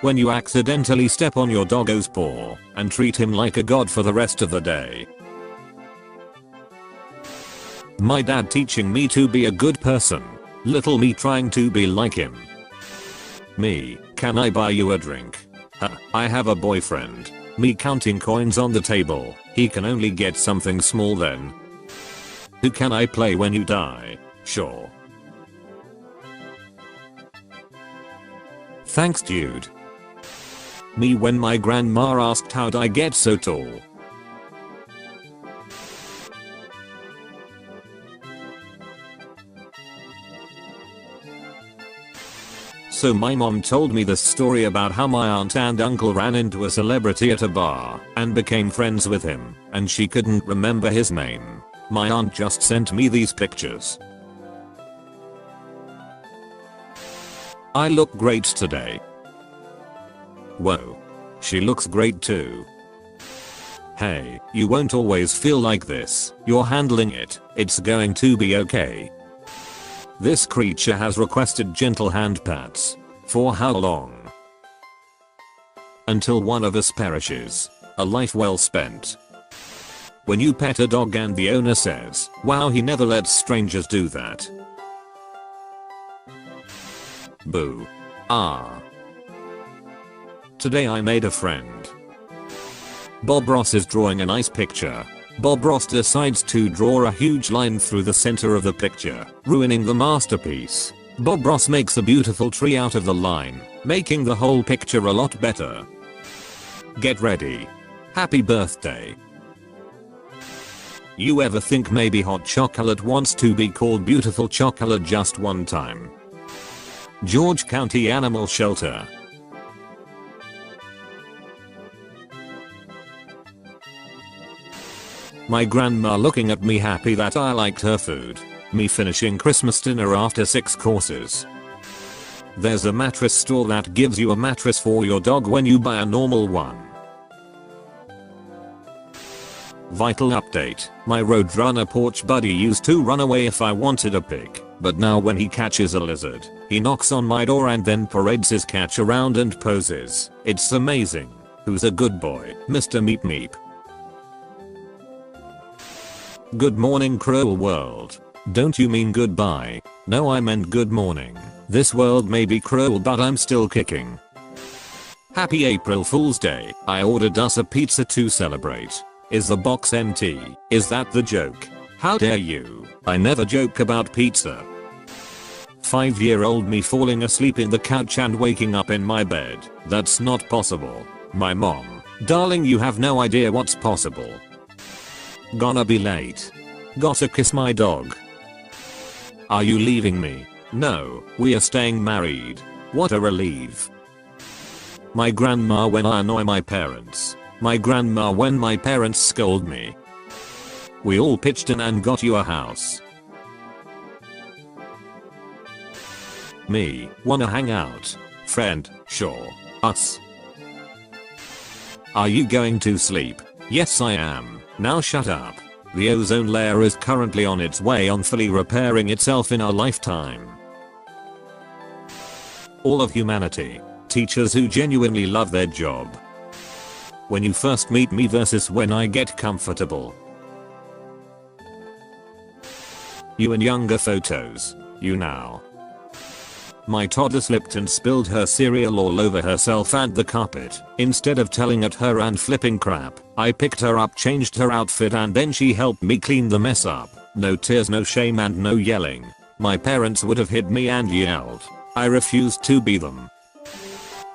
When you accidentally step on your doggo's paw and treat him like a god for the rest of the day. My dad teaching me to be a good person. Little me trying to be like him. Me, can I buy you a drink? I have a boyfriend. Me counting coins on the table. He can only get something small then. Who can I play when you die? Sure. Thanks dude. Me when my grandma asked how'd I get so tall. So my mom told me this story about how my aunt and uncle ran into a celebrity at a bar and became friends with him, and she couldn't remember his name. My aunt just sent me these pictures. I look great today. Whoa. She looks great too. Hey, you won't always feel like this. You're handling it. It's going to be okay. This creature has requested gentle hand pats. For how long? Until one of us perishes. A life well spent. When you pet a dog and the owner says, wow, he never lets strangers do that. Boo. Ah. Today I made a friend. Bob Ross is drawing a nice picture. Bob Ross decides to draw a huge line through the center of the picture, ruining the masterpiece. Bob Ross makes a beautiful tree out of the line, making the whole picture a lot better. Get ready. Happy birthday. You ever think maybe hot chocolate wants to be called beautiful chocolate just one time? George County Animal Shelter. My grandma looking at me happy that I liked her food. Me finishing Christmas dinner after 6 courses. There's a mattress store that gives you a mattress for your dog when you buy a normal one. Vital update. My Roadrunner porch buddy used to run away if I wanted a pic, but now when he catches a lizard, he knocks on my door and then parades his catch around and poses. It's amazing. Who's a good boy, Mr. Meep Meep? Good morning cruel world. Don't you mean goodbye? No, I meant good morning. This world may be cruel but I'm still kicking. Happy April Fool's Day. I ordered us a pizza to celebrate. Is the box empty? Is that the joke? How dare you? I never joke about pizza. 5-year-old me falling asleep in the couch and waking up in my bed. That's not possible. My mom. Darling, you have no idea what's possible. Gonna be late. Gotta kiss my dog. Are you leaving me? No, we are staying married. What a relief. My grandma when I annoy my parents. My grandma when my parents scold me. We all pitched in and got you a house. Me, wanna hang out? Friend, sure. Us. Are you going to sleep? Yes I am. Now shut up. The ozone layer is currently on its way on fully repairing itself in our lifetime. All of humanity. Teachers who genuinely love their job. When you first meet me versus when I get comfortable. You and younger photos. You now. My toddler slipped and spilled her cereal all over herself and the carpet. Instead of telling at her and flipping crap, I picked her up, changed her outfit, and then she helped me clean the mess up. No tears, no shame, and no yelling. My parents would have hit me and yelled. I refused to be them.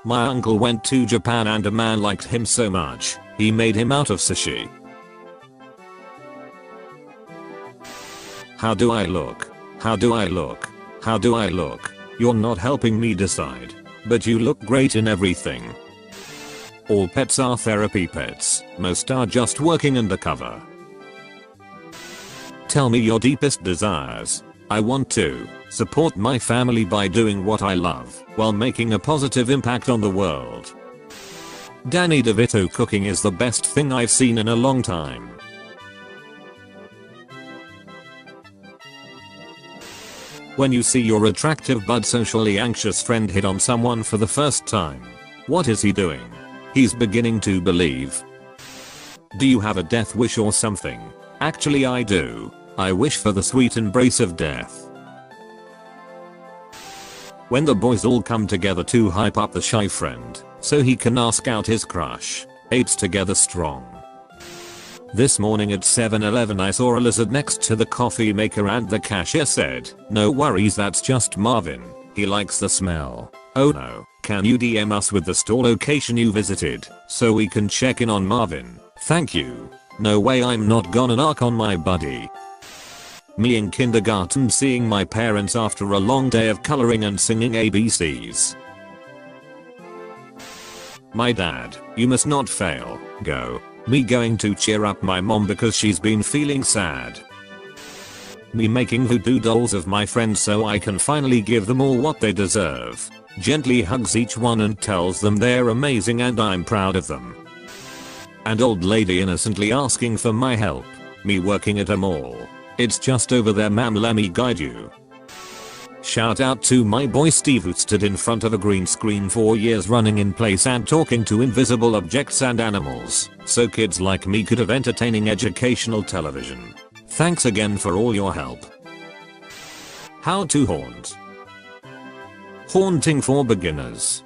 My uncle went to Japan and a man liked him so much, he made him out of sushi. How do I look? How do I look? How do I look? You're not helping me decide. But you look great in everything. All pets are therapy pets. Most are just working undercover. Tell me your deepest desires. I want to support my family by doing what I love while making a positive impact on the world. Danny DeVito cooking is the best thing I've seen in a long time. When you see your attractive but socially anxious friend hit on someone for the first time. What is he doing? He's beginning to believe. Do you have a death wish or something? Actually I do. I wish for the sweet embrace of death. When the boys all come together to hype up the shy friend, so he can ask out his crush. 8's together strong. This morning at 7-Eleven I saw a lizard next to the coffee maker and the cashier said, "No worries, that's just Marvin. He likes the smell." Oh no, can you DM us with the store location you visited so we can check in on Marvin? Thank you. No way, I'm not gonna knock on my buddy. Me in kindergarten seeing my parents after a long day of coloring and singing ABCs. My dad, you must not fail, go. Me going to cheer up my mom because she's been feeling sad. Me making voodoo dolls of my friends so I can finally give them all what they deserve. Gently hugs each one and tells them they're amazing and I'm proud of them. And old lady innocently asking for my help. Me working at a mall. It's just over there, ma'am, let me guide you. Shout out to my boy Steve who stood in front of a green screen 4 years running in place and talking to invisible objects and animals, so kids like me could have entertaining educational television. Thanks again for all your help. How to haunt. Haunting for beginners.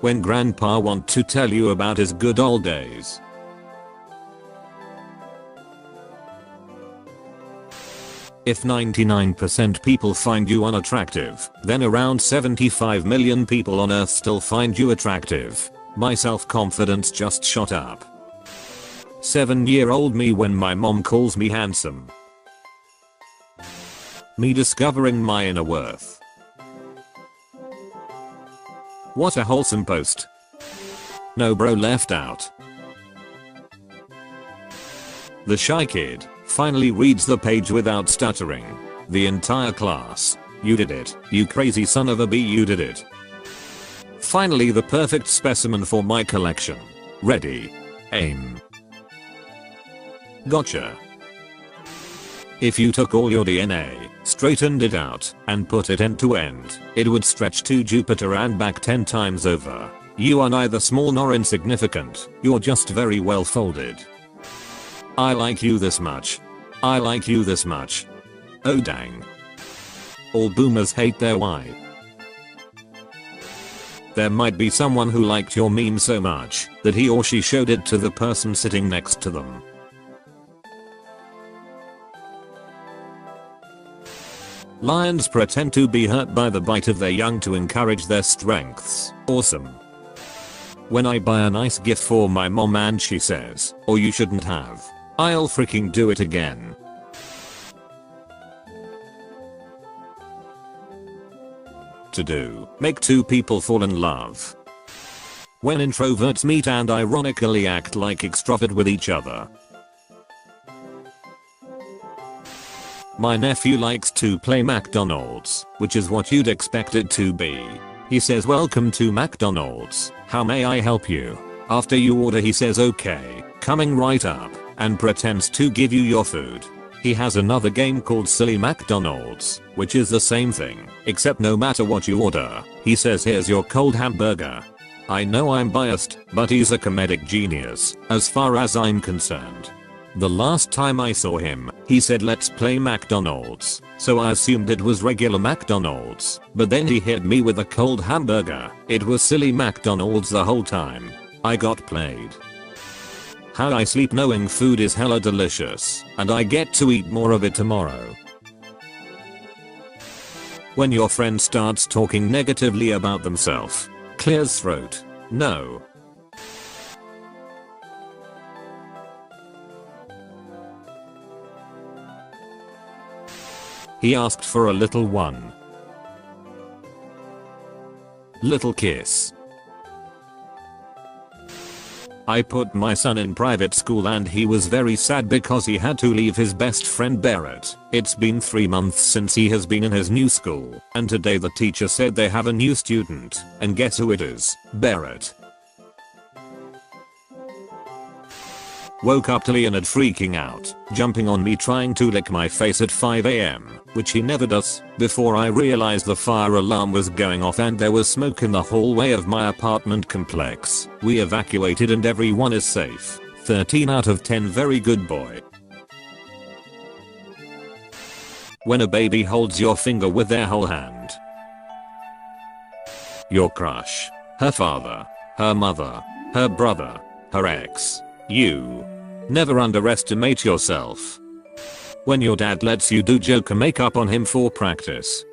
When grandpa wants to tell you about his good old days. If 99% people find you unattractive, then around 75 million people on earth still find you attractive. My self-confidence just shot up. 7-year-old me when my mom calls me handsome. Me discovering my inner worth. What a wholesome post. No bro left out. The shy kid finally reads the page without stuttering. The entire class. You did it. You crazy son of a bee, you did it. Finally the perfect specimen for my collection. Ready. Aim. Gotcha. If you took all your DNA, straightened it out, and put it end to end, it would stretch to Jupiter and back 10 times over. You are neither small nor insignificant, you're just very well folded. I like you this much. I like you this much. Oh dang. All boomers hate their wife. There might be someone who liked your meme so much that he or she showed it to the person sitting next to them. Lions pretend to be hurt by the bite of their young to encourage their strengths. Awesome. When I buy a nice gift for my mom and she says, "Oh, you shouldn't have," I'll freaking do it again. To do. Make two people fall in love. When introverts meet and ironically act like extrovert with each other. My nephew likes to play McDonald's, which is what you'd expect it to be. He says, "Welcome to McDonald's. How may I help you?" After you order he says, "Okay, coming right up," and pretends to give you your food. He has another game called Silly McDonald's, which is the same thing, except no matter what you order, he says, "Here's your cold hamburger." I know I'm biased, but he's a comedic genius, as far as I'm concerned. The last time I saw him, he said, "Let's play McDonald's," so I assumed it was regular McDonald's, but then he hit me with a cold hamburger. It was Silly McDonald's the whole time. I got played. How I sleep knowing food is hella delicious, and I get to eat more of it tomorrow. When your friend starts talking negatively about themselves. Clears throat. No. He asked for a little one. Little kiss. I put my son in private school and he was very sad because he had to leave his best friend Barrett. It's been 3 months since he has been in his new school, and today the teacher said they have a new student, and guess who it is? Barrett. Woke up to Leonard freaking out, jumping on me trying to lick my face at 5 AM, which he never does, before I realized the fire alarm was going off and there was smoke in the hallway of my apartment complex. We evacuated and everyone is safe. 13 out of 10, very good boy. When a baby holds your finger with their whole hand. Your crush, her father, her mother, her brother, her ex, you. Never underestimate yourself. When your dad lets you do Joker makeup on him for practice.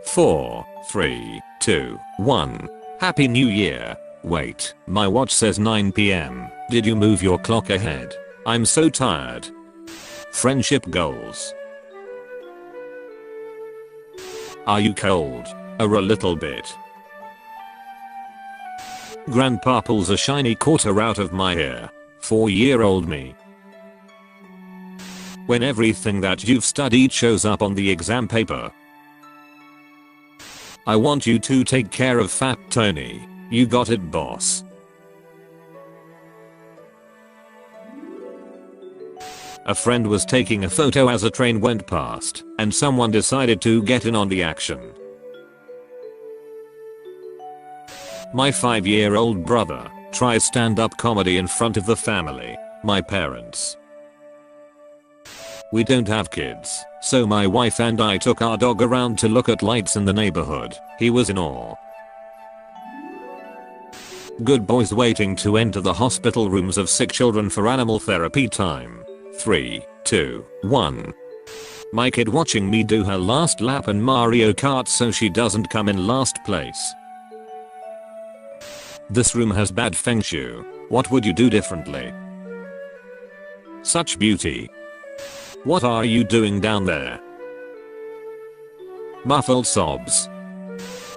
4, 3, 2, 1. Happy New Year. Wait, my watch says 9 PM. Did you move your clock ahead? I'm so tired. Friendship goals. Are you cold? Or a little bit? Grandpa pulls a shiny quarter out of my ear. 4-year-old me. When everything that you've studied shows up on the exam paper. I want you to take care of Fat Tony. You got it, boss. A friend was taking a photo as a train went past, and someone decided to get in on the action. My 5-year-old brother tries stand-up comedy in front of the family, my parents. We don't have kids, so my wife and I took our dog around to look at lights in the neighborhood. He was in awe. Good boys waiting to enter the hospital rooms of sick children for animal therapy time. 3, 2, 1. My kid watching me do her last lap in Mario Kart so she doesn't come in last place. This room has bad feng shui. What would you do differently? Such beauty. What are you doing down there? Muffled sobs.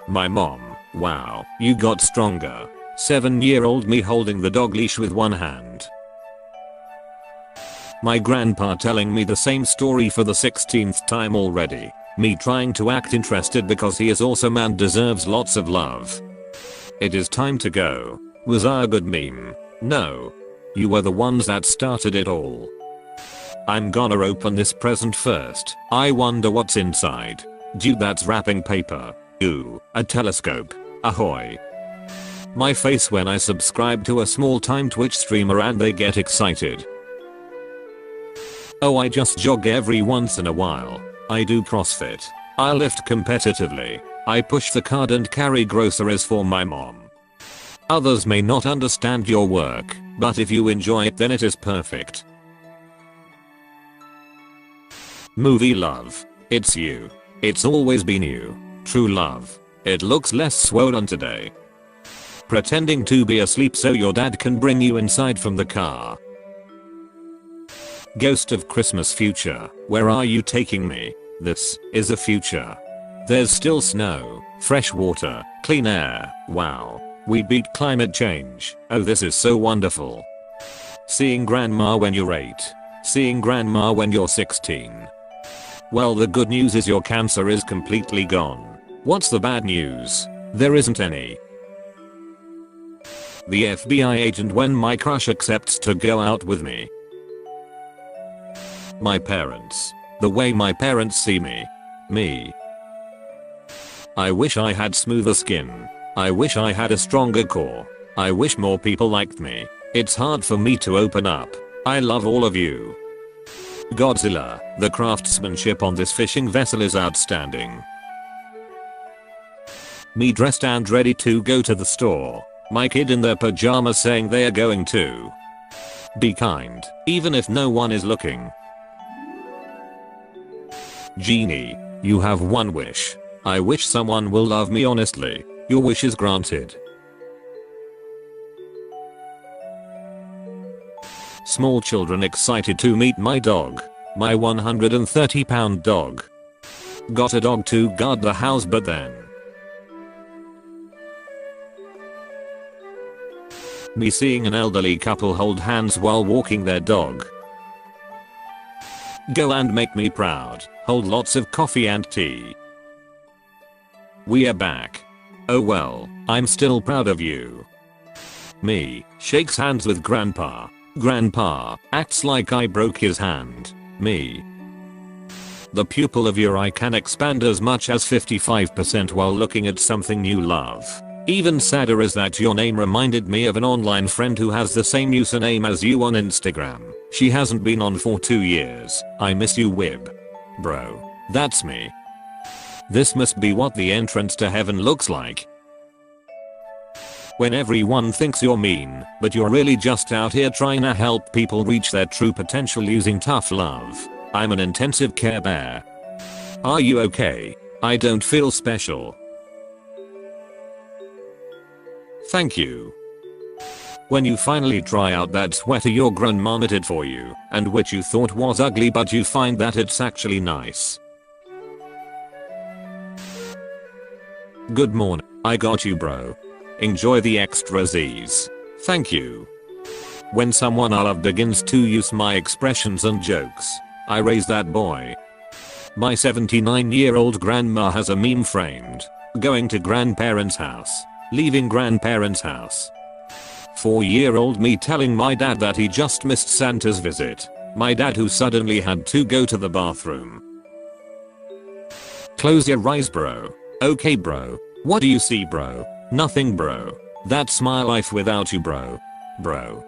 My mom. Wow, you got stronger. 7-year-old me holding the dog leash with one hand. My grandpa telling me the same story for the 16th time already. Me trying to act interested because he is awesome and deserves lots of love. It is time to go. Was I a good meme? No. You were the ones that started it all. I'm gonna open this present first. I wonder what's inside. Dude, that's wrapping paper. Ooh, a telescope. Ahoy. My face when I subscribe to a small time Twitch streamer and they get excited. Oh, I just jog every once in a while. I do CrossFit. I lift competitively. I push the cart and carry groceries for my mom. Others may not understand your work, but if you enjoy it then it is perfect. Movie love. It's you. It's always been you. True love. It looks less swollen today. Pretending to be asleep so your dad can bring you inside from the car. Ghost of Christmas future. Where are you taking me? This is a future. There's still snow, fresh water, clean air. Wow. We beat climate change. Oh, this is so wonderful. Seeing grandma when you're 8. Seeing grandma when you're 16. Well, the good news is your cancer is completely gone. What's the bad news? There isn't any. The FBI agent when my crush accepts to go out with me. My parents. The way my parents see me. Me. I wish I had smoother skin. I wish I had a stronger core. I wish more people liked me. It's hard for me to open up. I love all of you. Godzilla. The craftsmanship on this fishing vessel is outstanding. Me dressed and ready to go to the store. My kid in their pajamas saying they are going to. Be kind, even if no one is looking. Genie, you have one wish. I wish someone will love me honestly. Your wish is granted. Small children excited to meet my dog. My 130-pound dog. Got a dog to guard the house but then. Me seeing an elderly couple hold hands while walking their dog. Go and make me proud. Hold lots of coffee and tea. We are back. Oh well, I'm still proud of you. Me, shakes hands with grandpa. Grandpa, acts like I broke his hand. Me. The pupil of your eye can expand as much as 55% while looking at something you love. Even sadder is that your name reminded me of an online friend who has the same username as you on Instagram. She hasn't been on for 2 years. I miss you, Wib. Bro. That's me. This must be what the entrance to heaven looks like. When everyone thinks you're mean, but you're really just out here trying to help people reach their true potential using tough love. I'm an intensive care bear. Are you okay? I don't feel special. Thank you. When you finally try out that sweater your grandma knitted for you, and which you thought was ugly but you find that it's actually nice. Good morning. I got you, bro. Enjoy the extra Z's. Thank you. When someone I love begins to use my expressions and jokes, I raise that boy. My 79-year-old grandma has a meme framed. Going to grandparents' house. Leaving grandparents' house. 4-year-old me telling my dad that he just missed Santa's visit. My dad who suddenly had to go to the bathroom. Close your eyes, bro. Okay, bro. What do you see, bro? Nothing, bro. That's my life without you, bro. Bro.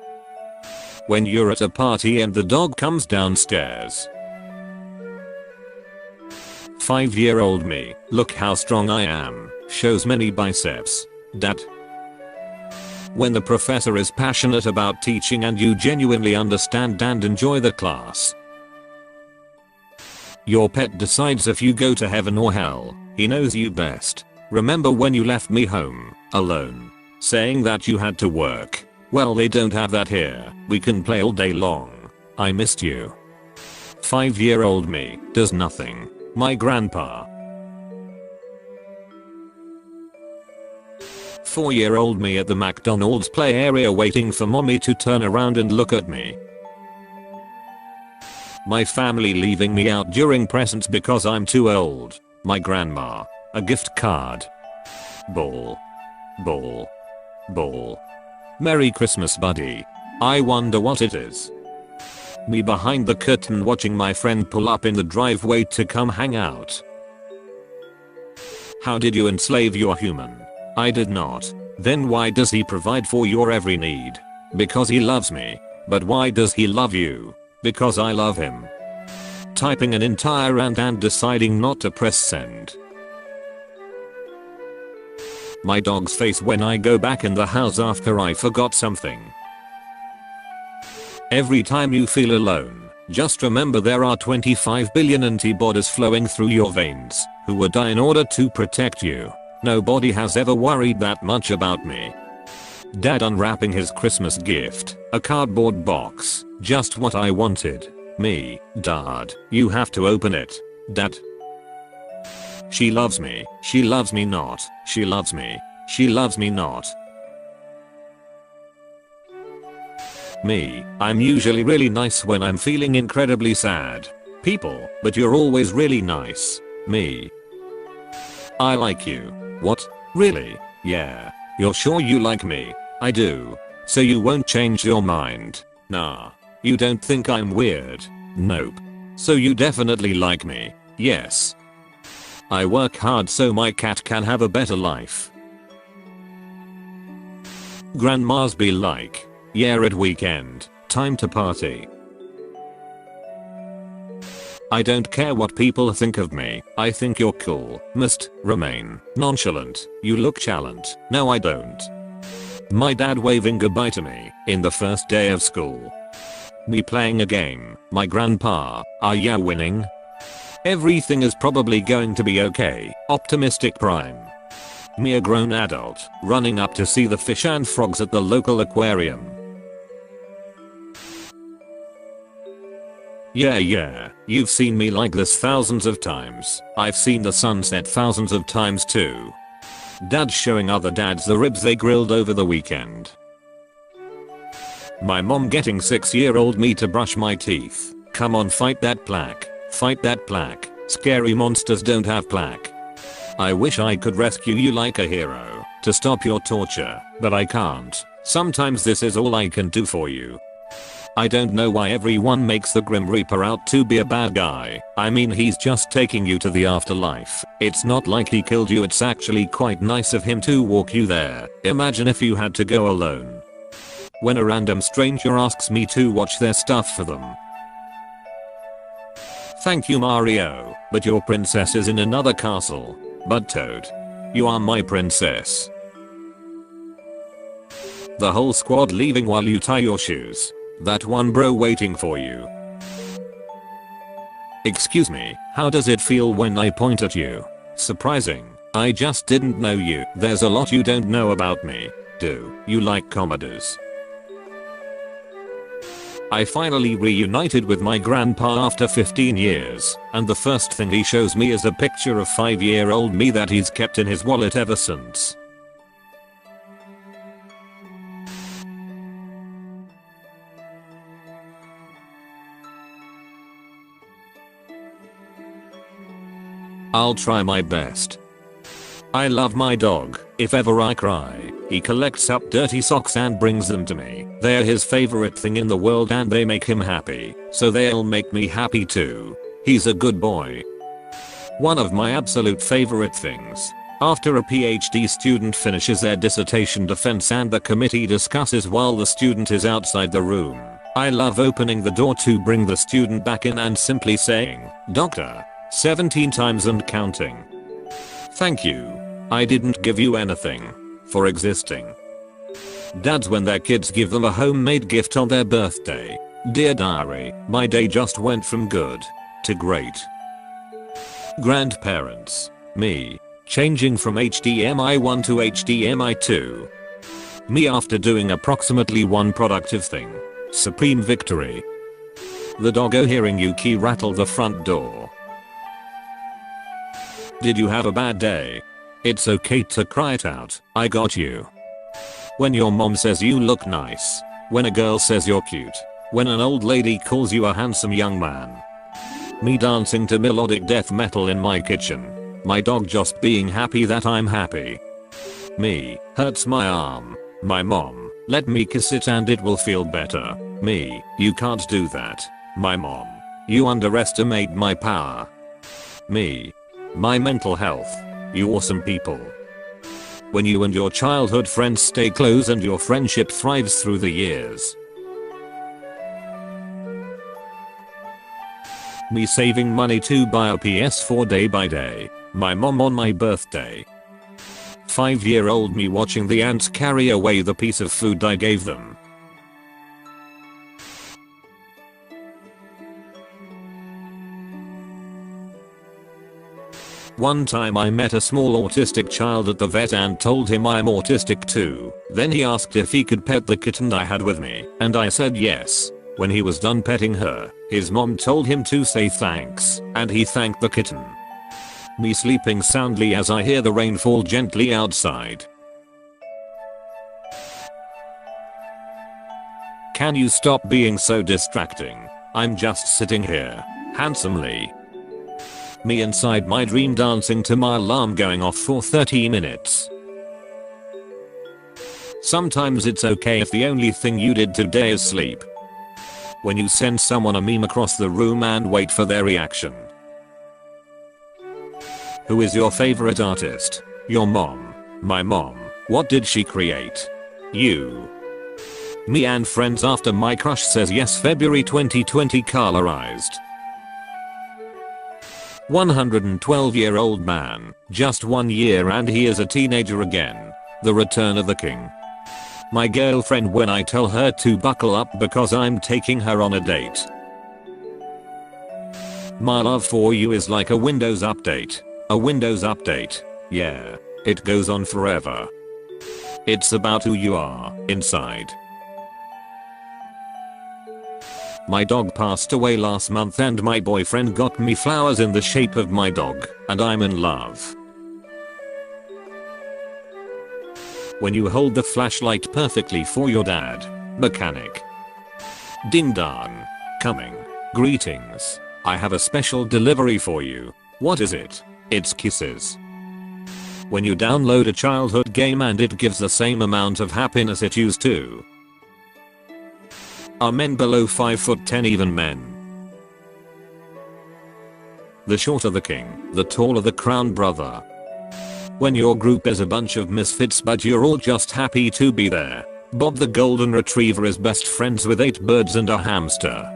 When you're at a party and the dog comes downstairs. 5-year-old me, look how strong I am, shows many biceps. Dad. When the professor is passionate about teaching and you genuinely understand and enjoy the class. Your pet decides if you go to heaven or hell. He knows you best. Remember when you left me home, alone, saying that you had to work? Well, they don't have that here. We can play all day long. I missed you. 5-year-old me does nothing. My grandpa. 4-year-old me at the McDonald's play area waiting for mommy to turn around and look at me. My family leaving me out during presents because I'm too old. My grandma. A gift card. Ball. Ball. Ball. Merry Christmas, buddy. I wonder what it is. Me behind the curtain watching my friend pull up in the driveway to come hang out. How did you enslave your human? I did not. Then why does he provide for your every need? Because he loves me. But why does he love you? Because I love him. Typing an entire rant and deciding not to press send. My dog's face when I go back in the house after I forgot something. Every time you feel alone, just remember there are 25 billion antibodies flowing through your veins, who would die in order to protect you. Nobody has ever worried that much about me. Dad unwrapping his Christmas gift, a cardboard box, just what I wanted. Me, Dad, you have to open it. Dad. She loves me. She loves me not. She loves me. She loves me not. Me, I'm usually really nice when I'm feeling incredibly sad. People, but you're always really nice. Me. I like you. What? Really? Yeah. You're sure you like me? I do. So you won't change your mind? Nah. You don't think I'm weird? Nope. So you definitely like me? Yes. I work hard so my cat can have a better life. Grandmas be like, yeah, at weekend, time to party. I don't care what people think of me. I think you're cool. Must remain nonchalant. You look challenged. No, I don't. My dad waving goodbye to me in the first day of school. Me playing a game. My grandpa, are ya winning? Everything is probably going to be okay. Optimistic prime. Me a grown adult, running up to see the fish and frogs at the local aquarium. Yeah, you've seen me like this thousands of times. I've seen the sunset thousands of times too. Dad showing other dads the ribs they grilled over the weekend. My mom getting 6-year-old me to brush my teeth. Come on, fight that plaque. Fight that plaque. Scary monsters don't have plaque. I wish I could rescue you like a hero to stop your torture, but I can't. Sometimes this is all I can do for you. I don't know why everyone makes the Grim Reaper out to be a bad guy. I mean, he's just taking you to the afterlife. It's not like he killed you. It's actually quite nice of him to walk you there. Imagine if you had to go alone. When a random stranger asks me to watch their stuff for them. Thank you, Mario, but your princess is in another castle. But Toad, you are my princess. The whole squad leaving while you tie your shoes. That one bro waiting for you. Excuse me, how does it feel when I point at you? Surprising, I just didn't know you. There's a lot you don't know about me. Do you like comedies? I finally reunited with my grandpa after 15 years, and the first thing he shows me is a picture of 5-year-old me that he's kept in his wallet ever since. I'll try my best. I love my dog. If ever I cry, he collects up dirty socks and brings them to me. They're his favorite thing in the world and they make him happy, so they'll make me happy too. He's a good boy. One of my absolute favorite things. After a PhD student finishes their dissertation defense and the committee discusses while the student is outside the room, I love opening the door to bring the student back in and simply saying, "Doctor, 17 times and counting. Thank you. I didn't give you anything for existing." Dads, when their kids give them a homemade gift on their birthday. Dear diary, my day just went from good to great. Grandparents. Me. Changing from HDMI 1 to HDMI 2. Me after doing approximately one productive thing. Supreme victory. The doggo hearing Yuki rattle the front door. Did you have a bad day? It's okay to cry it out. I got you. When your mom says you look nice. When a girl says you're cute. When an old lady calls you a handsome young man. Me dancing to melodic death metal in my kitchen. My dog just being happy that I'm happy. Me hurts my arm. My mom, let me kiss it and it will feel better. Me, you can't do that. My mom, you underestimate my power. Me, my mental health. You awesome people. When you and your childhood friends stay close and your friendship thrives through the years. Me saving money to buy a PS4 day by day. My mom on my birthday. 5-year-old me watching the ants carry away the piece of food I gave them. One time I met a small autistic child at the vet and told him I'm autistic too. Then he asked if he could pet the kitten I had with me, and I said yes. When he was done petting her, his mom told him to say thanks, and he thanked the kitten. Me sleeping soundly as I hear the rain fall gently outside. Can you stop being so distracting? I'm just sitting here, handsomely. Me inside my dream dancing to my alarm going off for 30 minutes. Sometimes it's okay if the only thing you did today is sleep. When you send someone a meme across the room and wait for their reaction. Who is your favorite artist? Your mom. My mom. What did she create? You. Me and friends after my crush says yes. February 2020 colorized. 112-year-old man. Just 1 year and he is a teenager again. The return of the king. My girlfriend when I tell her to buckle up because I'm taking her on a date. My love for you is like a Windows update. A Windows update. Yeah. It goes on forever. It's about who you are inside. My dog passed away last month and my boyfriend got me flowers in the shape of my dog, and I'm in love. When you hold the flashlight perfectly for your dad. Mechanic. Ding dong. Coming. Greetings. I have a special delivery for you. What is it? It's kisses. When you download a childhood game and it gives the same amount of happiness it used to. Are men below 5'10" even men? The shorter the king, the taller the crown brother. When your group is a bunch of misfits but you're all just happy to be there. Bob the golden retriever is best friends with 8 birds and a hamster.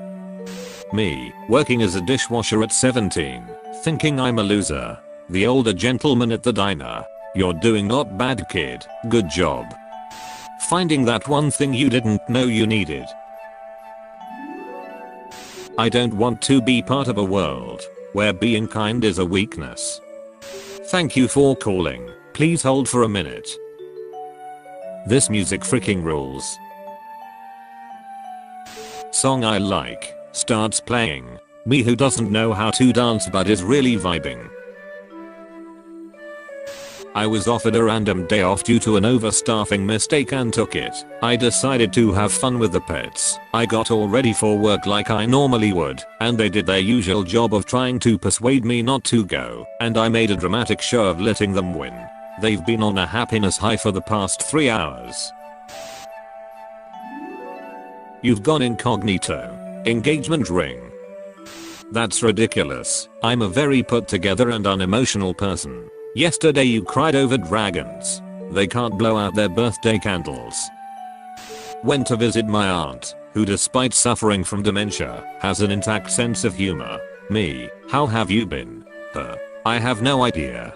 Me, working as a dishwasher at 17, thinking I'm a loser. The older gentleman at the diner. You're doing not bad kid, good job. Finding that one thing you didn't know you needed. I don't want to be part of a world where being kind is a weakness. Thank you for calling. Please hold for a minute. This music freaking rules. Song I like starts playing. Me who doesn't know how to dance but is really vibing. I was offered a random day off due to an overstaffing mistake and took it. I decided to have fun with the pets. I got all ready for work like I normally would, and they did their usual job of trying to persuade me not to go, and I made a dramatic show of letting them win. They've been on a happiness high for the past 3 hours. You've gone incognito. Engagement ring. That's ridiculous. I'm a very put together and unemotional person. Yesterday you cried over dragons. They can't blow out their birthday candles. Went to visit my aunt, who despite suffering from dementia, has an intact sense of humor. Me, how have you been? Her, I have no idea.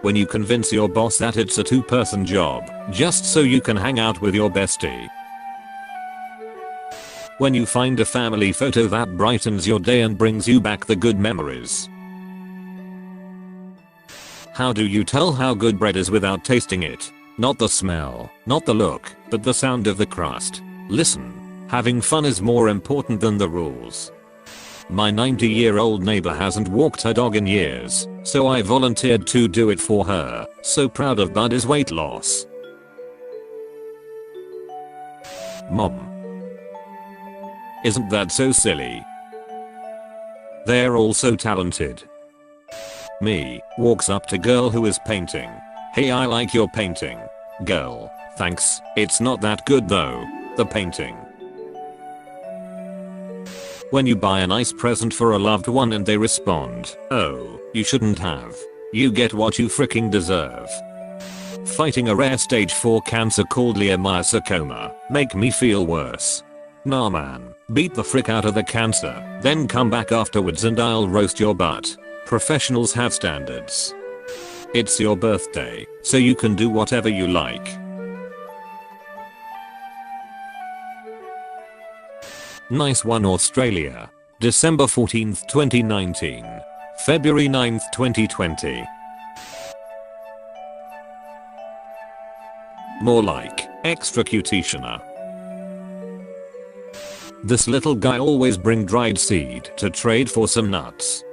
When you convince your boss that it's a 2-person job, just so you can hang out with your bestie. When you find a family photo that brightens your day and brings you back the good memories. How do you tell how good bread is without tasting it? Not the smell, not the look, but the sound of the crust. Listen, having fun is more important than the rules. My 90-year-old neighbor hasn't walked her dog in years, so I volunteered to do it for her. So proud of Buddy's weight loss. Mom. Isn't that so silly? They're all so talented. Me, walks up to girl who is painting. Hey, I like your painting. Girl, thanks, it's not that good though, the painting. When you buy a nice present for a loved one and they respond, oh, you shouldn't have. You get what you freaking deserve. Fighting a rare stage 4 cancer called leiomyosarcoma, make me feel worse. Nah man, beat the frick out of the cancer, then come back afterwards and I'll roast your butt. Professionals have standards. It's your birthday, so you can do whatever you like. Nice one Australia. December 14th 2019. February 9th 2020. More like, extracutioner. This little guy always bring dried seed to trade for some nuts.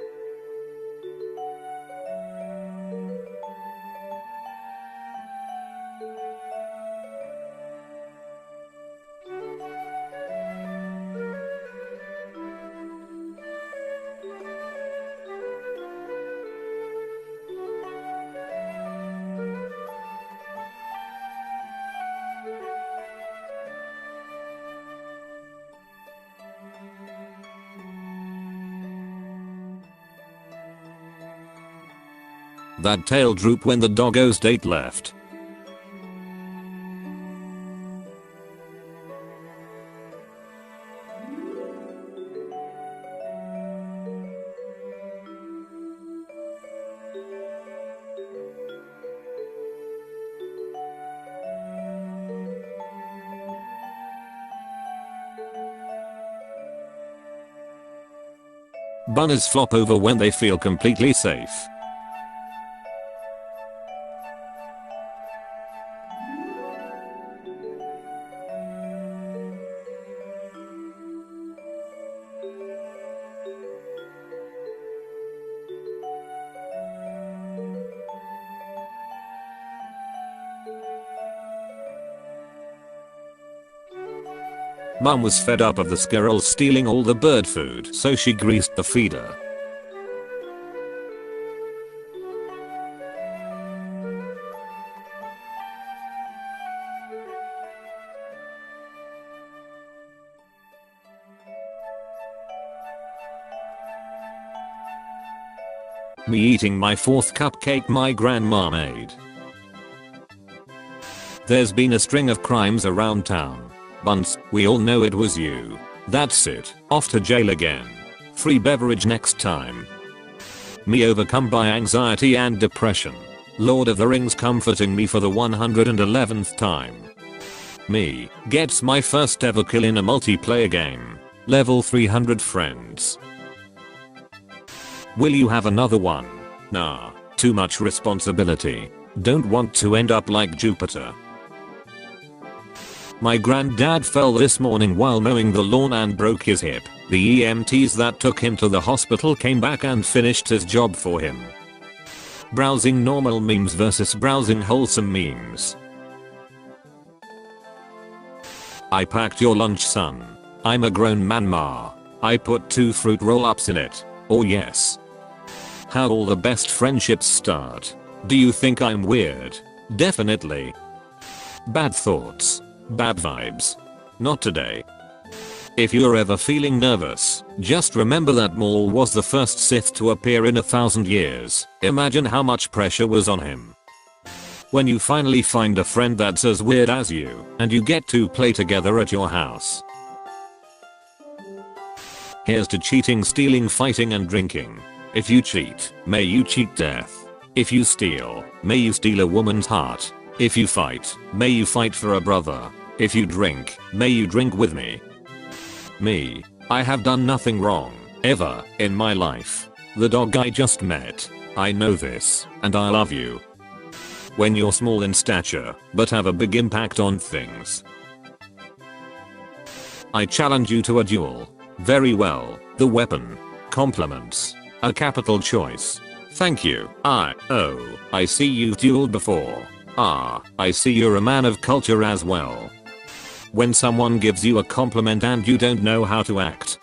That tail droop when the doggo's date left. Bunnies flop over when they feel completely safe. Mum was fed up of the squirrels stealing all the bird food, so she greased the feeder. Me eating my 4th cupcake my grandma made. There's been a string of crimes around town. Bunce, we all know it was you. That's it, off to jail again. Free beverage next time. Me overcome by anxiety and depression. Lord of the Rings comforting me for the 111th time. Me gets my first ever kill in a multiplayer game. Level 300 friends. Will you have another one? Nah, too much responsibility. Don't want to end up like Jupiter. My granddad fell this morning while mowing the lawn and broke his hip. The EMTs that took him to the hospital came back and finished his job for him. Browsing normal memes versus browsing wholesome memes. I packed your lunch, son. I'm a grown man, ma. I put 2 fruit roll-ups in it. Oh yes. How all the best friendships start. Do you think I'm weird? Definitely. Bad thoughts. Bad vibes. Not today. If you're ever feeling nervous, just remember that Maul was the first Sith to appear in 1,000 years. Imagine how much pressure was on him. When you finally find a friend that's as weird as you, and you get to play together at your house. Here's to cheating, stealing, fighting and drinking. If you cheat, may you cheat death. If you steal, may you steal a woman's heart. If you fight, may you fight for a brother. If you drink, may you drink with me. Me. I have done nothing wrong, ever, in my life. The dog I just met. I know this, and I love you. When you're small in stature, but have a big impact on things. I challenge you to a duel. Very well, the weapon. Compliments. A capital choice. Thank you. I see you've dueled before. I see you're a man of culture as well. When someone gives you a compliment and you don't know how to act.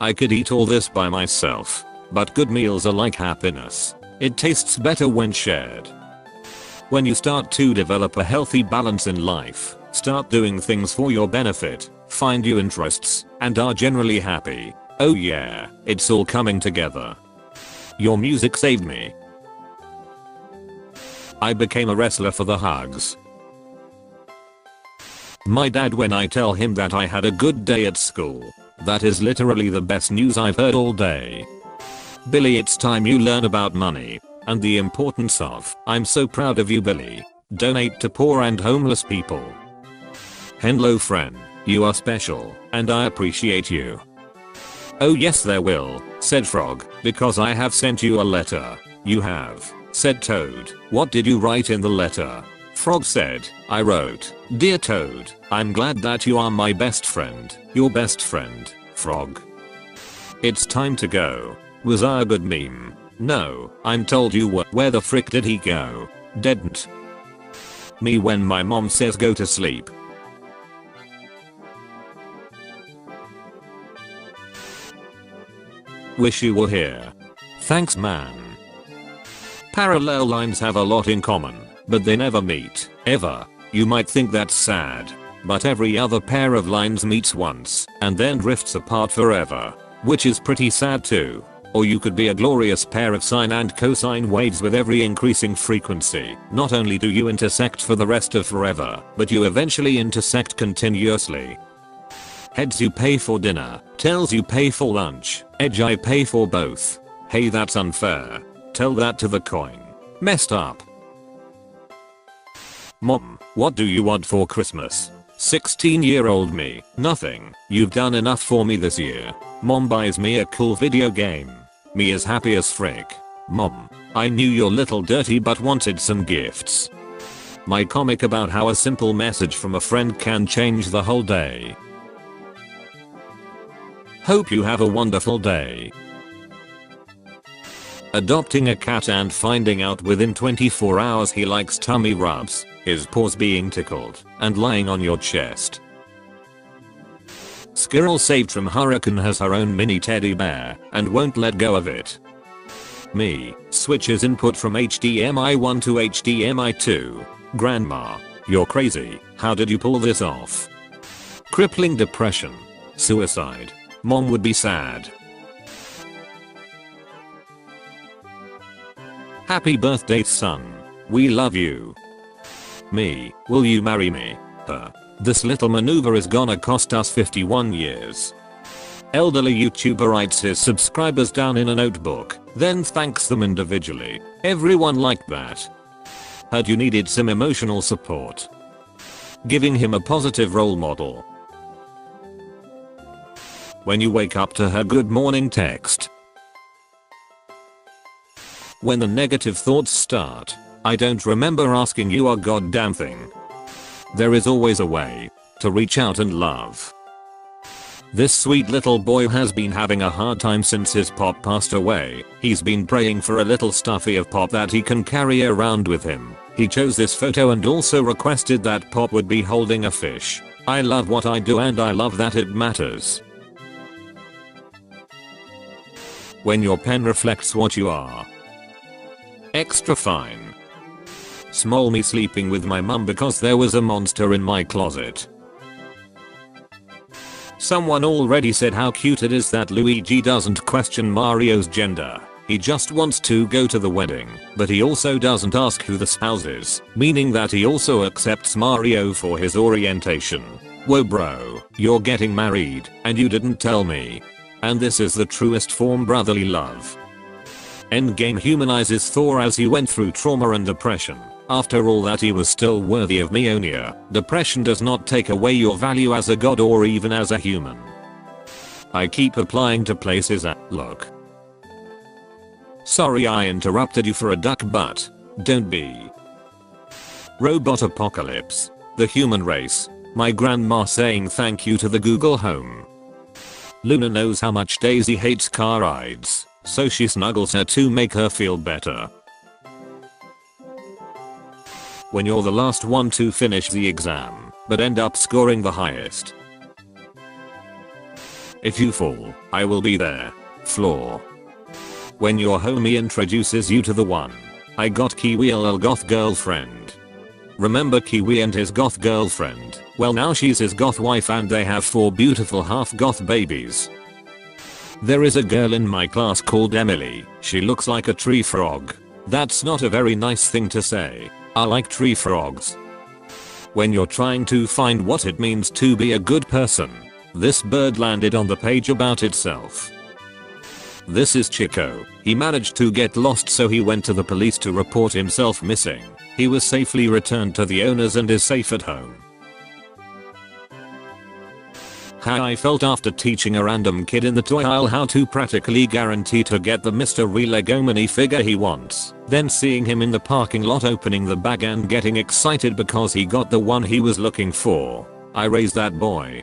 I could eat all this by myself, but good meals are like happiness. It tastes better when shared. When you start to develop a healthy balance in life, start doing things for your benefit, find your interests, and are generally happy. Oh yeah, it's all coming together. Your music saved me. I became a wrestler for the hugs. My dad, when I tell him that I had a good day at school, that is literally the best news I've heard all day. Billy, it's time you learn about money and the importance of. I'm so proud of you, Billy. Donate to poor and homeless people. Hello friend, you are special and I appreciate you. Oh yes there will, said Frog, because I have sent you a letter. You have, said Toad. What did you write in the letter? Frog said, I wrote, Dear Toad, I'm glad that you are my best friend. Your best friend, Frog. It's time to go. Was I a good meme? No, I'm told you were. Where the frick did he go? Didn't. Me when my mom says go to sleep. Wish you were here. Thanks man. Parallel lines have a lot in common, but they never meet, ever. You might think that's sad, but every other pair of lines meets once, and then drifts apart forever, which is pretty sad too. Or you could be a glorious pair of sine and cosine waves with every increasing frequency. Not only do you intersect for the rest of forever, but you eventually intersect continuously. Heads you pay for dinner, tails you pay for lunch, edge I pay for both. Hey that's unfair. Tell that to the coin. Messed up. Mom, what do you want for Christmas? 16-year-old me, nothing. You've done enough for me this year. Mom buys me a cool video game. Me is happy as frick. Mom, I knew you're little dirty but wanted some gifts. My comic about how a simple message from a friend can change the whole day. Hope you have a wonderful day. Adopting a cat and finding out within 24 hours he likes tummy rubs, his paws being tickled, and lying on your chest. Squirrel saved from hurricane has her own mini teddy bear and won't let go of it. Me switches input from HDMI 1 to HDMI 2. Grandma, you're crazy. How did you pull this off? Crippling depression. Suicide. Mom would be sad. Happy birthday son. We love you. Me, will you marry me? Her. This little maneuver is gonna cost us 51 years. Elderly YouTuber writes his subscribers down in a notebook, then thanks them individually. Everyone liked that. Heard you needed some emotional support. Giving him a positive role model. When you wake up to her good morning text. When the negative thoughts start, I don't remember asking you a goddamn thing. There is always a way to reach out and love. This sweet little boy has been having a hard time since his pop passed away. He's been praying for a little stuffy of pop that he can carry around with him. He chose this photo and also requested that pop would be holding a fish. I love what I do and I love that it matters. When your pen reflects what you are. Extra fine. Small me sleeping with my mum because there was a monster in my closet. Someone already said how cute it is that Luigi doesn't question Mario's gender. He just wants to go to the wedding, but he also doesn't ask who the spouse is, meaning that he also accepts Mario for his orientation. Whoa bro, you're getting married, and you didn't tell me. And this is the truest form brotherly love. Endgame humanizes Thor as he went through trauma and depression. After all that, he was still worthy of Mjolnir. Depression does not take away your value as a god or even as a human. I keep applying to places look. Sorry I interrupted you for a duck, but don't be. Robot apocalypse. The human race. My grandma saying thank you to the Google Home. Luna knows how much Daisy hates car rides, so she snuggles her to make her feel better. When you're the last one to finish the exam, but end up scoring the highest. If you fall, I will be there. Floor. When your homie introduces you to the one. I got Kiwi LL goth girlfriend. Remember Kiwi and his goth girlfriend? Well, now she's his goth wife and they have 4 beautiful half goth babies. There is a girl in my class called Emily. She looks like a tree frog. That's not a very nice thing to say. I like tree frogs. When you're trying to find what it means to be a good person. This bird landed on the page about itself. This is Chico. He managed to get lost, so he went to the police to report himself missing. He was safely returned to the owners and is safe at home. How I felt after teaching a random kid in the toy aisle how to practically guarantee to get the Mr. Relego minifigure he wants. Then seeing him in the parking lot opening the bag and getting excited because he got the one he was looking for. I raised that boy.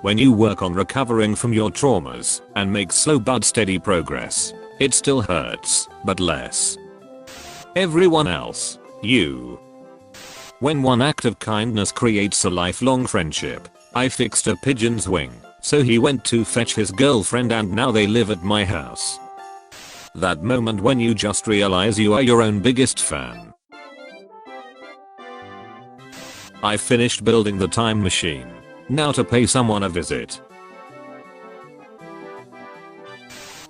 When you work on recovering from your traumas and make slow but steady progress, it still hurts, but less. Everyone else, you. When one act of kindness creates a lifelong friendship. I fixed a pigeon's wing, so he went to fetch his girlfriend and now they live at my house. That moment when you just realize you are your own biggest fan. I finished building the time machine. Now to pay someone a visit.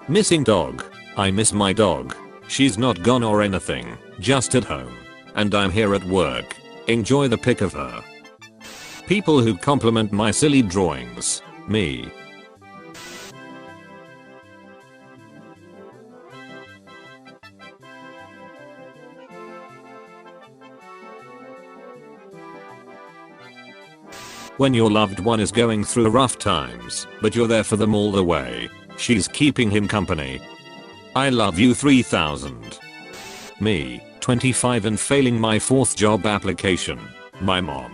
Missing dog. I miss my dog. She's not gone or anything, just at home. And I'm here at work. Enjoy the pic of her. People who compliment my silly drawings. Me. When your loved one is going through rough times, but you're there for them all the way. She's keeping him company. I love you 3000. Me, 25 and failing my 4th job application. My mom.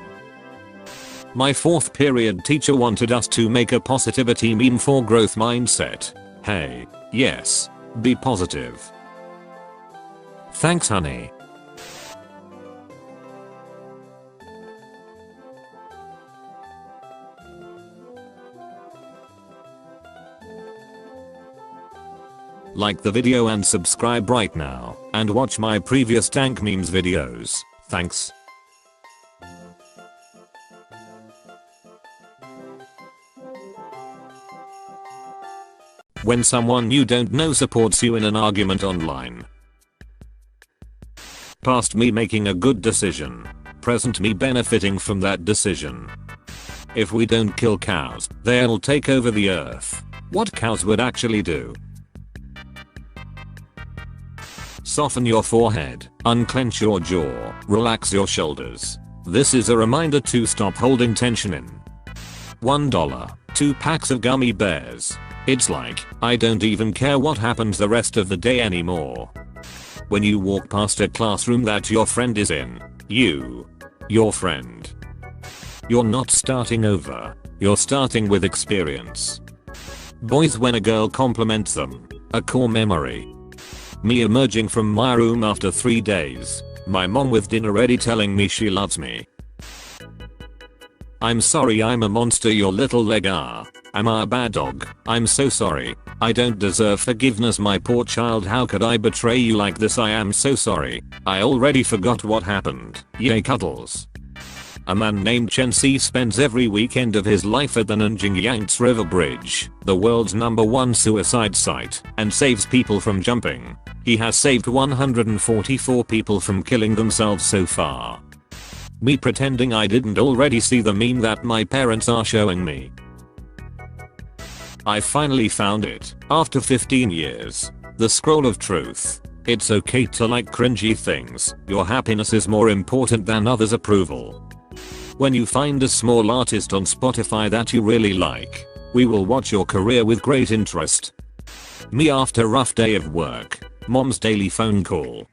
My 4th period teacher wanted us to make a positivity meme for growth mindset. Hey, yes, be positive. Thanks honey. Like the video and subscribe right now, and watch my previous dank memes videos. Thanks. When someone you don't know supports you in an argument online. Past me making a good decision. Present me benefiting from that decision. If we don't kill cows, they'll take over the earth. What cows would actually do? Soften your forehead, unclench your jaw, relax your shoulders. This is a reminder to stop holding tension in. $1. 2 packs of gummy bears. It's like, I don't even care what happens the rest of the day anymore. When you walk past a classroom that your friend is in, your friend. You're not starting over, you're starting with experience. Boys when a girl compliments them, a core memory. Me emerging from my room after 3 days, my mom with dinner ready telling me she loves me. I'm sorry I'm a monster your little leg are. Am I a bad dog? I'm so sorry. I don't deserve forgiveness my poor child how could I betray you like this I am so sorry. I already forgot what happened. Yay cuddles. A man named Chen Si spends every weekend of his life at the Nanjing Yangtze River Bridge, the world's #1 suicide site, and saves people from jumping. He has saved 144 people from killing themselves so far. Me pretending I didn't already see the meme that my parents are showing me. I finally found it, after 15 years. The scroll of truth. It's okay to like cringy things, your happiness is more important than others' approval. When you find a small artist on Spotify that you really like, we will watch your career with great interest. Me after rough day of work, mom's daily phone call.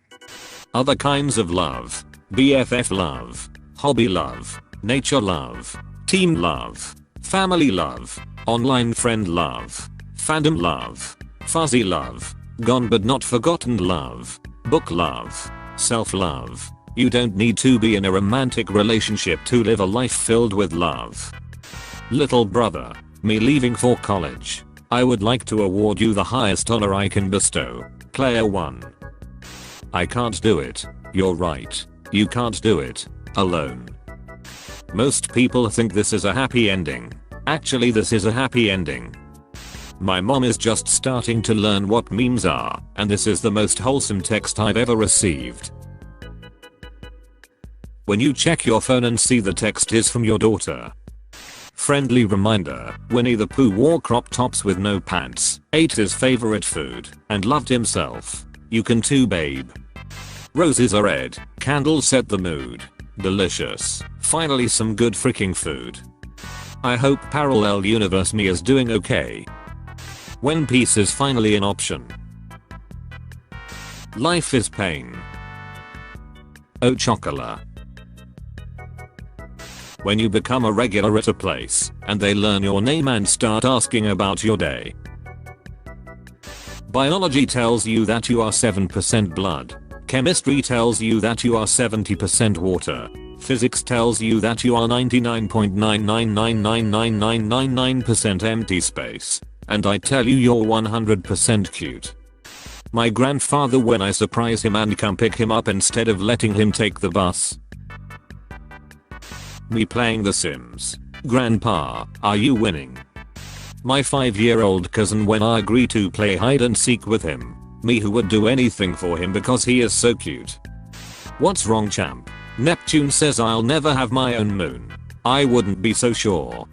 Other kinds of love, BFF love, hobby love, nature love, team love, family love, online friend love, fandom love, fuzzy love, gone but not forgotten love, book love, self love. You don't need to be in a romantic relationship to live a life filled with love. Little brother, me leaving for college. I would like to award you the highest honor I can bestow. Player 1. I can't do it. You're right. You can't do it alone. Most people think this is a happy ending. Actually this is a happy ending. My mom is just starting to learn what memes are, and this is the most wholesome text I've ever received. When you check your phone and see the text is from your daughter. Friendly reminder, Winnie the Pooh wore crop tops with no pants, ate his favorite food, and loved himself. You can too babe. Roses are red, candles set the mood. Delicious. Finally some good freaking food. I hope parallel universe me is doing okay. When peace is finally an option. Life is pain. Oh chocolate. When you become a regular at a place, and they learn your name and start asking about your day. Biology tells you that you are 7% blood. Chemistry tells you that you are 70% water. Physics tells you that you are 99.9999999% empty space. And I tell you you're 100% cute. My grandfather when I surprise him and come pick him up instead of letting him take the bus. Me playing The Sims. Grandpa, are you winning? My 5-year-old cousin when I agree to play hide and seek with him. Me who would do anything for him because he is so cute. What's wrong champ? Neptune says I'll never have my own moon. I wouldn't be so sure.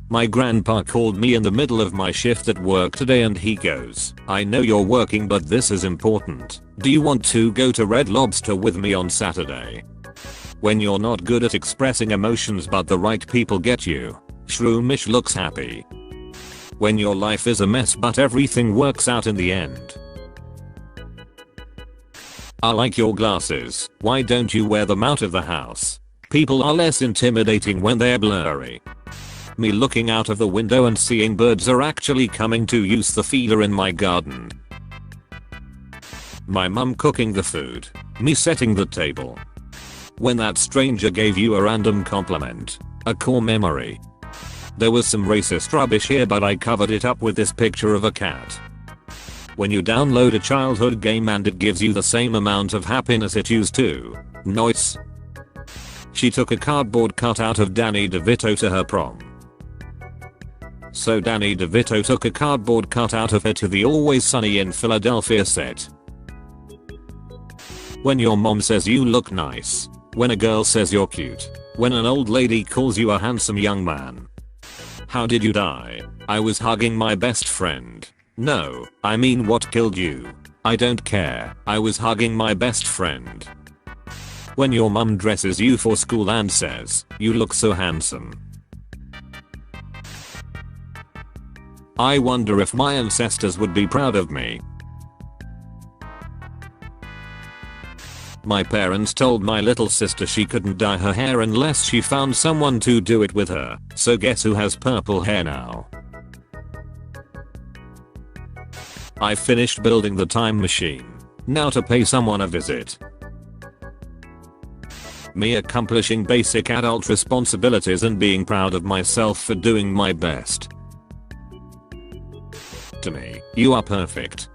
My grandpa called me in the middle of my shift at work today and he goes, I know you're working but this is important. Do you want to go to Red Lobster with me on Saturday? When you're not good at expressing emotions but the right people get you. Shroomish looks happy. When your life is a mess but everything works out in the end. I like your glasses. Why don't you wear them out of the house? People are less intimidating when they're blurry. Me looking out of the window and seeing birds are actually coming to use the feeder in my garden. My mum cooking the food. Me setting the table. When that stranger gave you a random compliment. A core memory. There was some racist rubbish here but I covered it up with this picture of a cat. When you download a childhood game and it gives you the same amount of happiness it used to. Nice. She took a cardboard cutout of Danny DeVito to her prom. So Danny DeVito took a cardboard cutout of her to the Always Sunny in Philadelphia set. When your mom says you look nice. When a girl says you're cute. When an old lady calls you a handsome young man. How did you die? I was hugging my best friend. No, I mean what killed you? I don't care. I was hugging my best friend. When your mum dresses you for school and says, you look so handsome. I wonder if my ancestors would be proud of me. My parents told my little sister she couldn't dye her hair unless she found someone to do it with her, so guess who has purple hair now? I finished building the time machine. Now to pay someone a visit. Me accomplishing basic adult responsibilities and being proud of myself for doing my best. To me, you are perfect.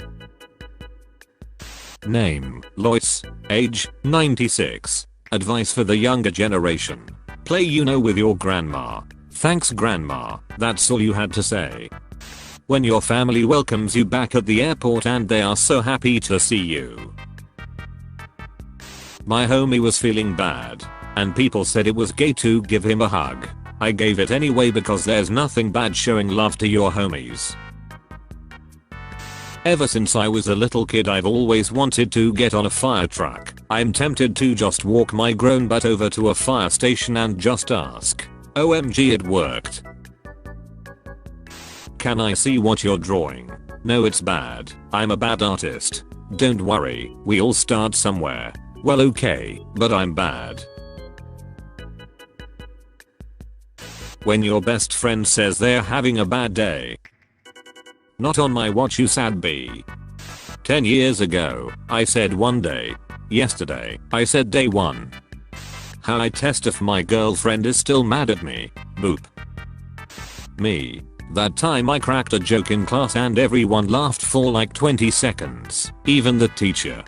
Name, Lois. Age, 96. Advice for the younger generation. Play Uno with your grandma. Thanks grandma, that's all you had to say. When your family welcomes you back at the airport and they are so happy to see you. My homie was feeling bad, and people said it was gay to give him a hug. I gave it anyway because there's nothing bad showing love to your homies. Ever since I was a little kid I've always wanted to get on a fire truck. I'm tempted to just walk my grown butt over to a fire station and just ask. OMG, it worked. Can I see what you're drawing? No, it's bad. I'm a bad artist. Don't worry, we all start somewhere. Well, okay, but I'm bad. When your best friend says they're having a bad day. Not on my watch, you sad bee. 10 years ago, I said one day. Yesterday, I said day one. How I test if my girlfriend is still mad at me. Boop. Me. That time I cracked a joke in class and everyone laughed for like 20 seconds. Even the teacher.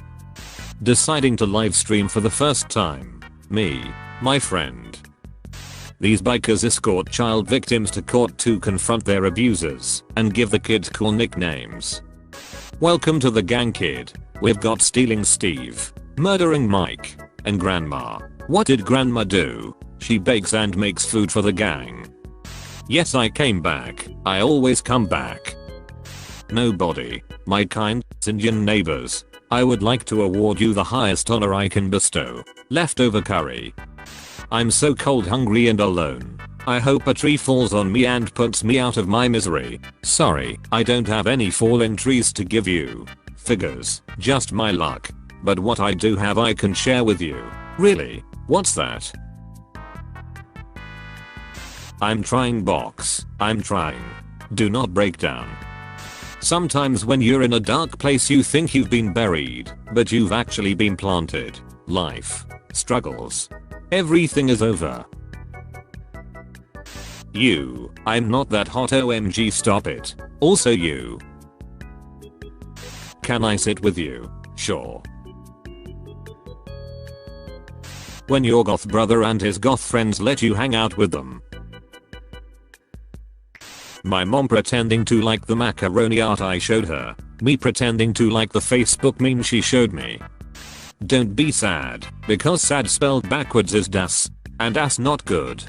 Deciding to live stream for the first time. Me. My friend. These bikers escort child victims to court to confront their abusers and give the kids cool nicknames. Welcome to the gang, kid. We've got stealing Steve, murdering Mike, and grandma. What did grandma do? She bakes and makes food for the gang. Yes, I came back. I always come back. Nobody, my kind Indian neighbors. I would like to award you the highest honor I can bestow. Leftover curry. I'm so cold, hungry and alone. I hope a tree falls on me and puts me out of my misery. Sorry, I don't have any falling trees to give you. Figures, just my luck. But what I do have I can share with you. Really? What's that? I'm trying, box. I'm trying. Do not break down. Sometimes when you're in a dark place you think you've been buried, but you've actually been planted. Life. Struggles. Everything is over. You. I'm not that hot, OMG, stop it. Also you. Can I sit with you? Sure. When your goth brother and his goth friends let you hang out with them. My mom pretending to like the macaroni art I showed her. Me pretending to like the Facebook meme she showed me. Don't be sad, because sad spelled backwards is das, and ass not good.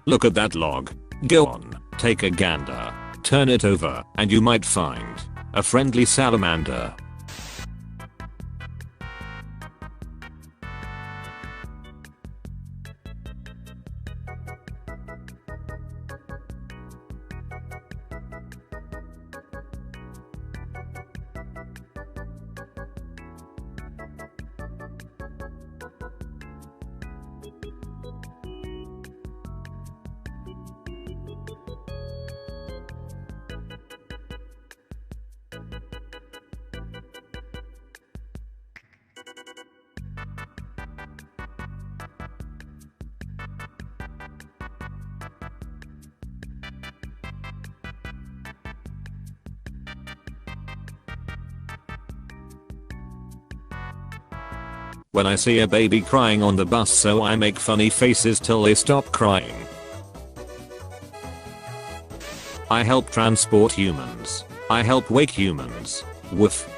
Look at that log. Go on, take a gander, turn it over, and you might find a friendly salamander. When I see a baby crying on the bus, so I make funny faces till they stop crying. I help transport humans. I help wake humans. Woof.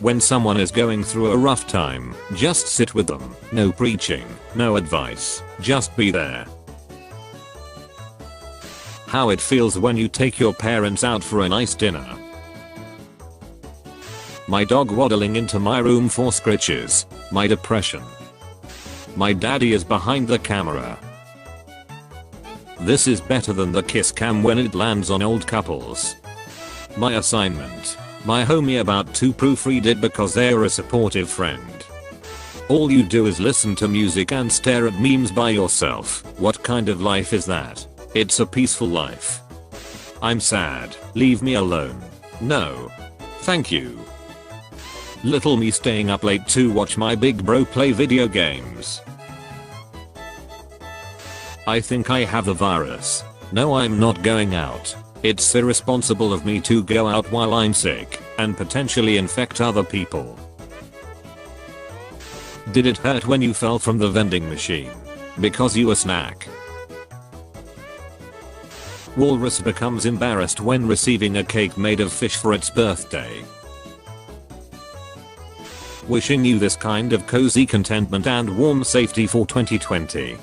When someone is going through a rough time, just sit with them. No preaching, no advice, just be there. How it feels when you take your parents out for a nice dinner. My dog waddling into my room for scritches. My depression. My daddy is behind the camera. This is better than the kiss cam when it lands on old couples. My assignment. My homie about to proofread it because they're a supportive friend. All you do is listen to music and stare at memes by yourself. What kind of life is that? It's a peaceful life. I'm sad. Leave me alone. No. Thank you. Little me staying up late to watch my big bro play video games. I think I have the virus. No, I'm not going out. It's irresponsible of me to go out while I'm sick and potentially infect other people. Did it hurt when you fell from the vending machine? Because you a snack. Walrus becomes embarrassed when receiving a cake made of fish for its birthday. Wishing you this kind of cozy contentment and warm safety for 2020.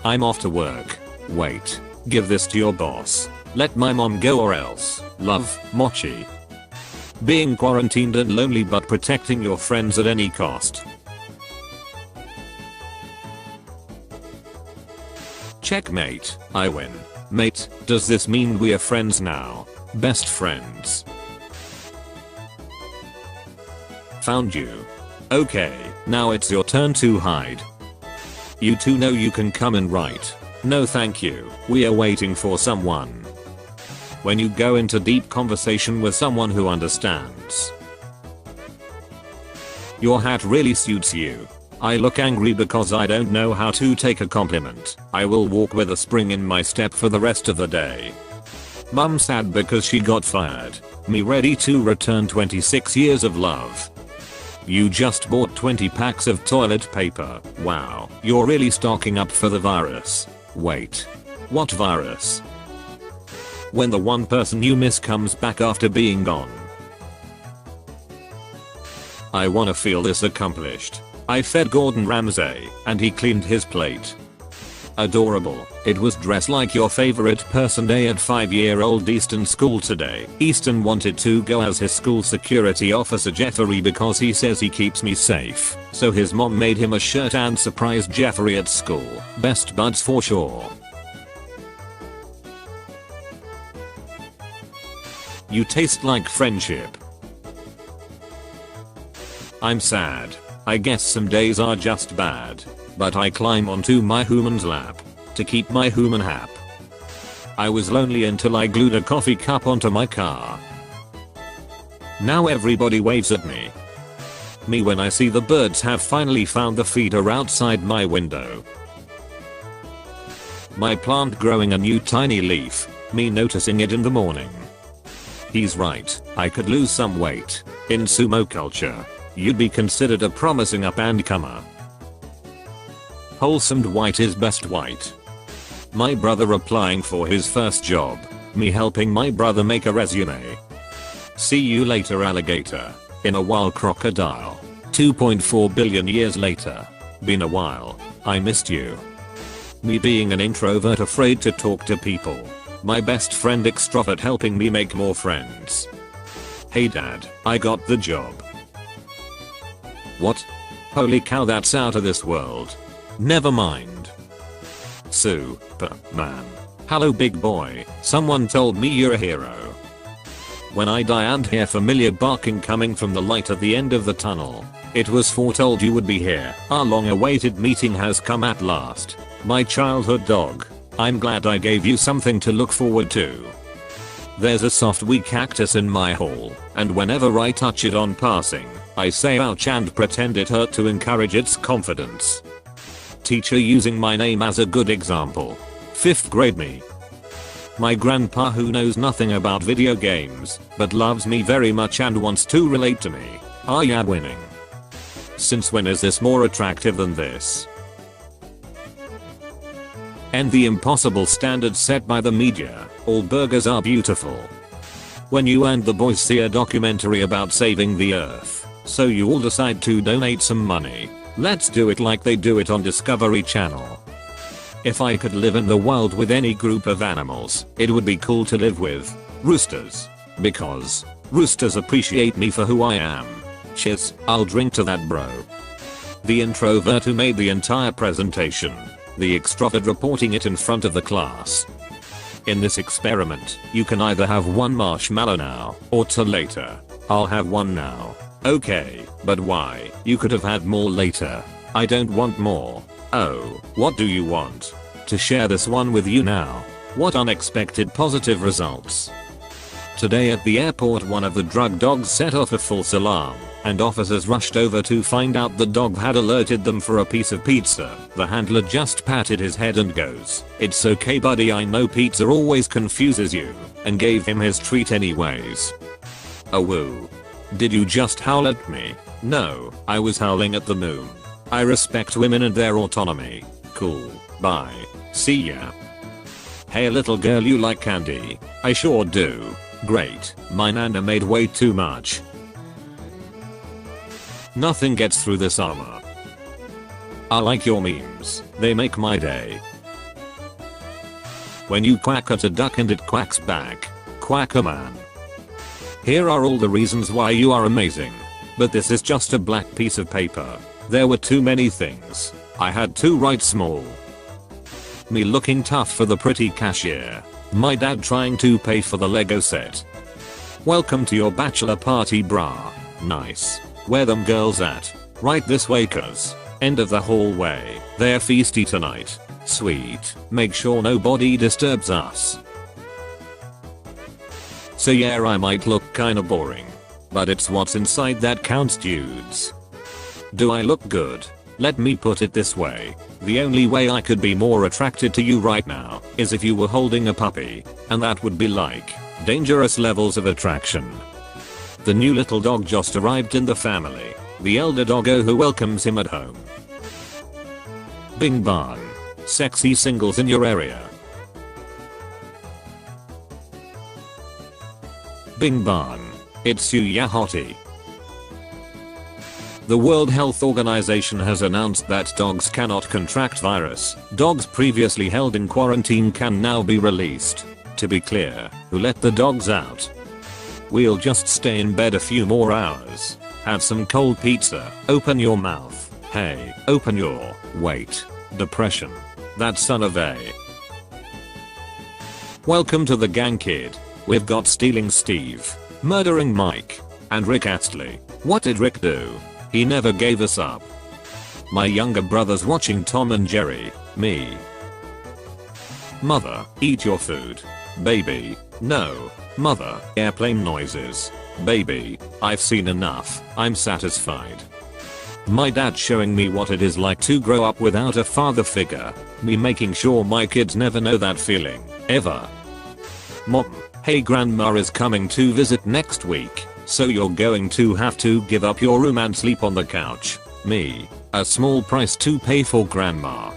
I'm off to work. Wait. Give this to your boss. Let my mom go or else. Love, Mochi. Being quarantined and lonely but protecting your friends at any cost. Checkmate. I win. Mate, does this mean we're friends now? Best friends. Found you. Okay, now it's your turn to hide. You two know you can come and write. No thank you, we are waiting for someone. When you go into deep conversation with someone who understands. Your hat really suits you. I look angry because I don't know how to take a compliment. I will walk with a spring in my step for the rest of the day. Mum sad because she got fired. Me ready to return 26 years of love. You just bought 20 packs of toilet paper. Wow, you're really stocking up for the virus. Wait. What virus? When the one person you miss comes back after being gone. I wanna feel this accomplished. I fed Gordon Ramsay, and he cleaned his plate. Adorable. It was dressed like your favorite person day at 5-year-old Easton school today. Easton wanted to go as his school security officer Jeffrey because he says he keeps me safe. So his mom made him a shirt and surprised Jeffrey at school. Best buds for sure. You taste like friendship. I'm sad. I guess some days are just bad. But I climb onto my human's lap to keep my human hap. I was lonely until I glued a coffee cup onto my car. Now everybody waves at me. Me when I see the birds have finally found the feeder outside my window. My plant growing a new tiny leaf. Me noticing it in the morning. He's right, I could lose some weight. In sumo culture, you'd be considered a promising up and comer. Wholesome white is best white. My brother applying for his first job. Me helping my brother make a resume. See you later alligator. In a while crocodile. 2.4 billion years later. Been a while. I missed you. Me being an introvert afraid to talk to people. My best friend extrovert helping me make more friends. Hey dad, I got the job. What? Holy cow, that's out of this world. Never mind. Superman. Hello big boy, someone told me you're a hero. When I die and hear familiar barking coming from the light at the end of the tunnel, it was foretold you would be here. Our long awaited meeting has come at last. My childhood dog. I'm glad I gave you something to look forward to. There's a soft wee cactus in my hall, and whenever I touch it on passing, I say ouch and pretend it hurt to encourage its confidence. Teacher using my name as a good example. 5th grade me. My grandpa who knows nothing about video games, but loves me very much and wants to relate to me. Are ya winning? Since when is this more attractive than this? And the impossible standards set by the media. All burgers are beautiful. When you and the boys see a documentary about saving the earth, so you all decide to donate some money. Let's do it like they do it on Discovery Channel. If I could live in the wild with any group of animals, it would be cool to live with roosters. Because roosters appreciate me for who I am. Cheers, I'll drink to that, bro. The introvert who made the entire presentation. The extrovert reporting it in front of the class. In this experiment, you can either have one marshmallow now, or till later. I'll have one now. Okay, but why? You could have had more later. I don't want more. Oh, what do you want? To share this one with you now. What unexpected positive results. Today at the airport, one of the drug dogs set off a false alarm, and officers rushed over to find out the dog had alerted them for a piece of pizza. The handler just patted his head and goes, "It's okay buddy, I know pizza always confuses you," and gave him his treat anyways. Oh woo. Did you just howl at me? No, I was howling at the moon. I respect women and their autonomy. Cool. Bye. See ya. Hey little girl, you like candy? I sure do. Great. My nana made way too much. Nothing gets through this armor. I like your memes. They make my day. When you quack at a duck and it quacks back. Quackerman. Here are all the reasons why you are amazing. But this is just a black piece of paper. There were too many things. I had to write small. Me looking tough for the pretty cashier. My dad trying to pay for the Lego set. Welcome to your bachelor party, brah. Nice. Where them girls at? Right this way cuz. End of the hallway. They're feisty tonight. Sweet. Make sure nobody disturbs us. So yeah, I might look kinda boring. But it's what's inside that counts, dudes. Do I look good? Let me put it this way. The only way I could be more attracted to you right now is if you were holding a puppy, and that would be like dangerous levels of attraction. The new little dog just arrived in the family. The elder doggo who welcomes him at home. Bing bang. Sexy singles in your area. Bing bang. It's you, ya hottie. The World Health Organization has announced that dogs cannot contract virus. Dogs previously held in quarantine can now be released. To be clear, who let the dogs out? We'll just stay in bed a few more hours. Have some cold pizza. Open your mouth. Hey, open your, wait, depression. That son of a. Welcome to the gang, kid. We've got Stealing Steve, Murdering Mike, and Rick Astley. What did Rick do? He never gave us up. My younger brother's watching Tom and Jerry. Me. Mother, eat your food. Baby, no. Mother, airplane noises. Baby, I've seen enough. I'm satisfied. My dad showing me what it is like to grow up without a father figure. Me making sure my kids never know that feeling, ever. Mom, hey, grandma is coming to visit next week. So you're going to have to give up your room and sleep on the couch. Me. A small price to pay for grandma.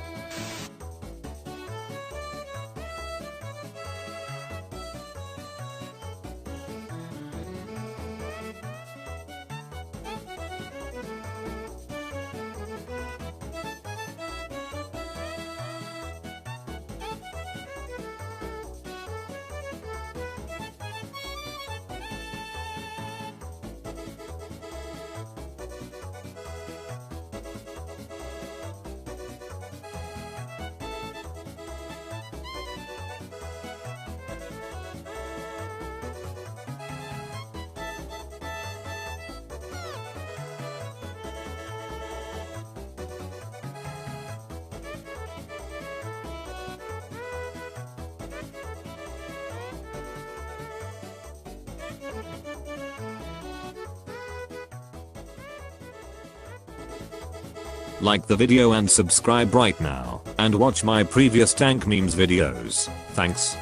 Like the video and subscribe right now, and watch my previous Dank memes videos. Thanks.